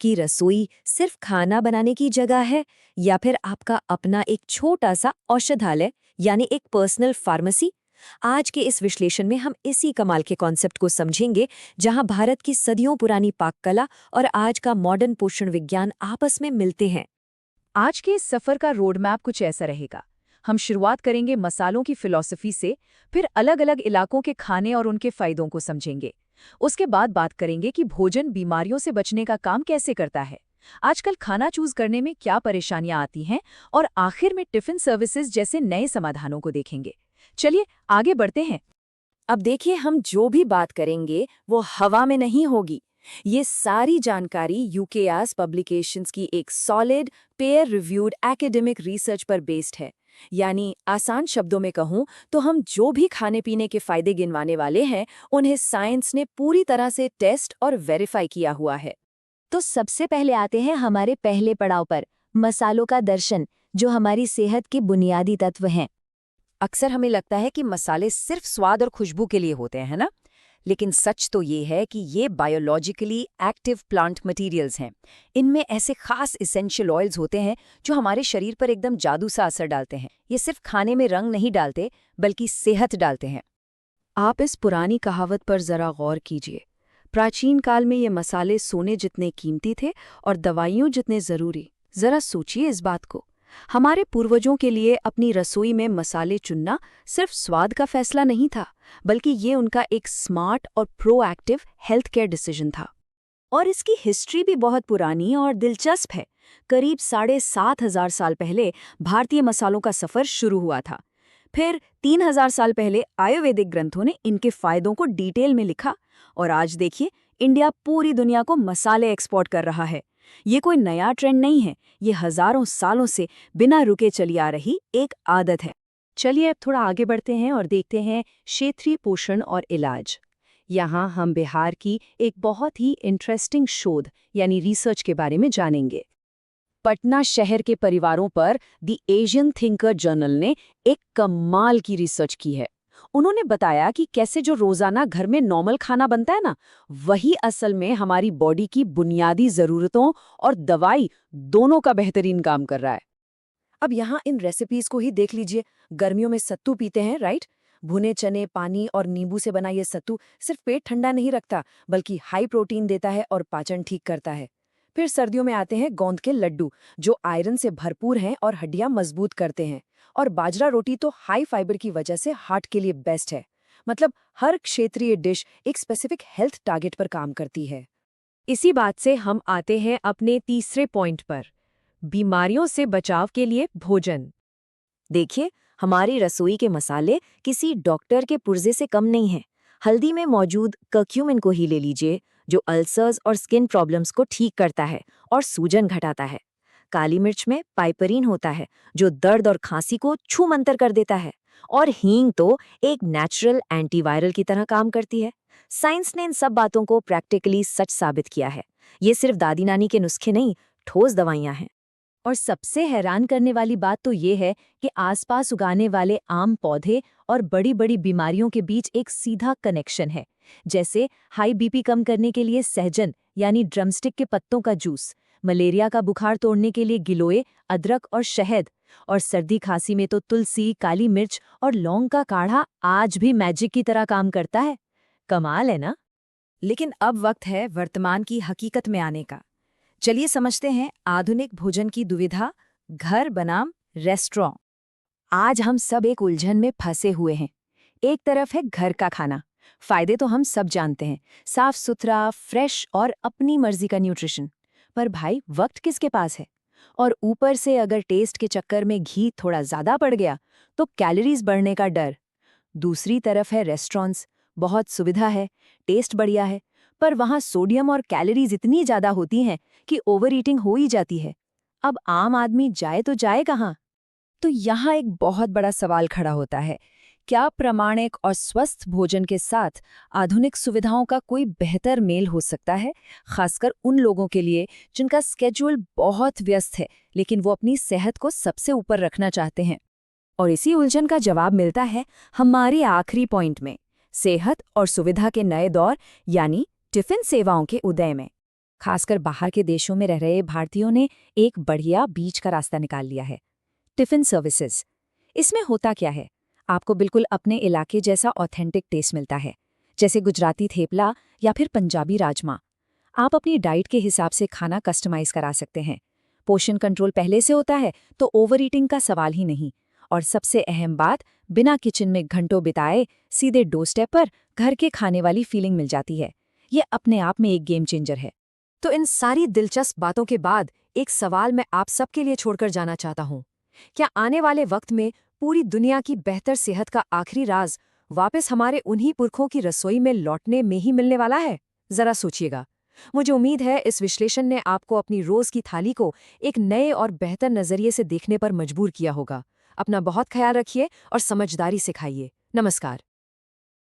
आपकी रसोई सिर्फ खाना बनाने की जगह है या फिर आपका अपना एक छोटा सा औषधालय यानी एक पर्सनल फार्मेसी? आज के इस विश्लेषण में हम इसी कमाल के कॉन्सेप्ट को समझेंगे, जहां भारत की सदियों पुरानी पाक कला और आज का मॉडर्न पोषण विज्ञान आपस में मिलते हैं। आज के इस सफर का रोड मैप कुछ ऐसा रहेगा। हम शुरुआत करेंगे मसालों की फिलॉसफी से, फिर अलग अलग इलाकों के खाने और उनके फायदों को समझेंगे। उसके बाद बात करेंगे कि भोजन बीमारियों से बचने का काम कैसे करता है, आजकल खाना चूज करने में क्या परेशानियां आती हैं, और आखिर में टिफिन सर्विसेज जैसे नए समाधानों को देखेंगे। चलिए आगे बढ़ते हैं। अब देखिए, हम जो भी बात करेंगे वो हवा में नहीं होगी। ये सारी जानकारी यूकेआस पब्लिकेशंस की एक solid, pair reviewed academic research पर बेस्ड है। यानी आसान शब्दों में कहूँ तो हम जो भी खाने पीने के फायदे गिनवाने वाले हैं, उन्हें साइंस ने पूरी तरह से टेस्ट और वेरीफाई किया हुआ है। तो सबसे पहले आते हैं हमारे पहले पड़ाव पर, मसालों का दर्शन, जो हमारी सेहत के बुनियादी तत्व हैं। अक्सर हमें लगता है कि मसाले सिर्फ स्वाद और खुशबू के लिए होते हैं ना, लेकिन सच तो ये है कि ये बायोलॉजिकली एक्टिव प्लांट मटेरियल्स हैं। इनमें ऐसे खास इसेंशियल ऑयल्स होते हैं जो हमारे शरीर पर एकदम जादू सा असर डालते हैं। ये सिर्फ खाने में रंग नहीं डालते, बल्कि सेहत डालते हैं। आप इस पुरानी कहावत पर जरा गौर कीजिए। प्राचीन काल में ये मसाले सोने जितने कीमती थे और दवाइयों जितने जरूरी। जरा सोचिए इस बात को। हमारे पूर्वजों के लिए अपनी रसोई में मसाले चुनना सिर्फ स्वाद का फैसला नहीं था, बल्कि ये उनका एक स्मार्ट और प्रोएक्टिव हेल्थ केयर डिसीजन था। और इसकी हिस्ट्री भी बहुत पुरानी और दिलचस्प है। करीब 7,500 साल पहले भारतीय मसालों का सफ़र शुरू हुआ था। फिर 3,000 साल पहले आयुर्वेदिक ग्रंथों ने इनके फायदों को डिटेल में लिखा, और आज देखिए, इंडिया पूरी दुनिया को मसाले एक्सपोर्ट कर रहा है। ये कोई नया ट्रेंड नहीं है, ये हजारों सालों से बिना रुके चली आ रही एक आदत है। चलिए अब थोड़ा आगे बढ़ते हैं और देखते हैं क्षेत्रीय पोषण और इलाज। यहाँ हम बिहार की एक बहुत ही इंटरेस्टिंग शोध यानी रिसर्च के बारे में जानेंगे। पटना शहर के परिवारों पर द एशियन थिंकर जर्नल ने एक कमाल की रिसर्च की है। उन्होंने बताया कि कैसे जो रोजाना घर में नॉर्मल खाना बनता है ना, वही असल में हमारी बॉडी की बुनियादी जरूरतों और दवाई दोनों का बेहतरीन काम कर रहा है। अब यहाँ इन रेसिपीज को ही देख लीजिए। गर्मियों में सत्तू पीते हैं, राइट? भुने चने, पानी और नींबू से बना ये सत्तू सिर्फ पेट ठंडा नहीं रखता, बल्कि हाई प्रोटीन देता है और पाचन ठीक करता है। फिर सर्दियों में आते हैं गोंद के लड्डू, जो आयरन से भरपूर हैं और हड्डियां मजबूत करते हैं। और बाजरा रोटी तो हाई फाइबर की वजह से हार्ट के लिए बेस्ट है। मतलब हर क्षेत्रीय डिश एक स्पेसिफिक हेल्थ टारगेट पर काम करती है। इसी बात से हम आते हैं अपने तीसरे पॉइंट पर, बीमारियों से बचाव के लिए भोजन। देखिए, हमारी रसोई के मसाले किसी डॉक्टर के पुर्जे से कम नहीं हैं। हल्दी में मौजूद कर्क्यूमिन को ही ले लीजिए, जो अल्सर्स और स्किन प्रॉब्लम्स को ठीक करता है और सूजन घटाता है। काली मिर्च में पाइपरीन होता है, जो दर्द और खांसी को छूमंतर कर देता है। और हींग तो एक नेचुरल एंटीवायरल की तरह काम करती है। साइंस ने इन सब बातों को प्रैक्टिकली सच साबित किया है। ये सिर्फ दादी नानी के नुस्खे नहीं, ठोस दवाइयाँ हैं। और सबसे हैरान करने वाली बात तो ये है कि आसपास उगाने वाले आम पौधे और बड़ी बड़ी बीमारियों के बीच एक सीधा कनेक्शन है। जैसे हाई बीपी कम करने के लिए सहजन यानी ड्रमस्टिक के पत्तों का जूस, मलेरिया का बुखार तोड़ने के लिए गिलोय, अदरक और शहद, और सर्दी खांसी में तो तुलसी, काली मिर्च और लौंग का काढ़ा आज भी मैजिक की तरह काम करता है। कमाल है ना? लेकिन अब वक्त है वर्तमान की हकीकत में आने का। चलिए समझते हैं आधुनिक भोजन की दुविधा, घर बनाम रेस्टोरेंट। आज हम सब एक उलझन में फंसे हुए हैं। एक तरफ है घर का खाना, फायदे तो हम सब जानते हैं, साफ सुथरा, फ्रेश और अपनी मर्जी का न्यूट्रिशन। पर भाई, वक्त किसके पास है? और ऊपर से अगर टेस्ट के चक्कर में घी थोड़ा ज्यादा पड़ गया तो कैलोरीज बढ़ने का डर। दूसरी तरफ है रेस्टोरेंट्स। बहुत सुविधा है, टेस्ट बढ़िया है, पर वहाँ सोडियम और कैलोरीज इतनी ज्यादा होती हैं कि ओवर ईटिंग हो ही जाती है। अब आम आदमी जाए तो जाए कहाँ? तो यहाँ एक बहुत बड़ा सवाल खड़ा होता है, क्या प्रामाणिक और स्वस्थ भोजन के साथ आधुनिक सुविधाओं का कोई बेहतर मेल हो सकता है, खासकर उन लोगों के लिए जिनका स्केड्यूल बहुत व्यस्त है लेकिन वो अपनी सेहत को सबसे ऊपर रखना चाहते हैं? और इसी उलझन का जवाब मिलता है हमारे आखिरी पॉइंट में, सेहत और सुविधा के नए दौर यानी टिफिन सेवाओं के उदय में। खासकर बाहर के देशों में रह रहे भारतीयों ने एक बढ़िया बीच का रास्ता निकाल लिया है। Tiffin services. इसमें होता क्या है? आपको बिल्कुल अपने इलाके जैसा ऑथेंटिक टेस्ट मिलता है, जैसे गुजराती थेपला या फिर पंजाबी राजमा। आप अपनी डाइट के हिसाब से खाना कस्टमाइज करा सकते हैं। पोषण कंट्रोल पहले से होता है तो ओवर ईटिंग का सवाल ही नहीं। और सबसे अहम बात, बिना किचन में घंटों बिताए सीधे डोरस्टेप पर घर के खाने वाली फीलिंग मिल जाती है। ये अपने आप में एक गेम चेंजर है। तो इन सारी दिलचस्प बातों के बाद एक सवाल मैं आप सबके लिए छोड़कर जाना चाहता हूँ। क्या आने वाले वक्त में पूरी दुनिया की बेहतर सेहत का आखिरी राज वापस हमारे उन्हीं पुरखों की रसोई में लौटने में ही मिलने वाला है? जरा सोचिएगा। मुझे उम्मीद है इस विश्लेषण ने आपको अपनी रोज की थाली को एक नए और बेहतर नजरिए से देखने पर मजबूर किया होगा। अपना बहुत ख्याल रखिए और समझदारी से खाइए। नमस्कार।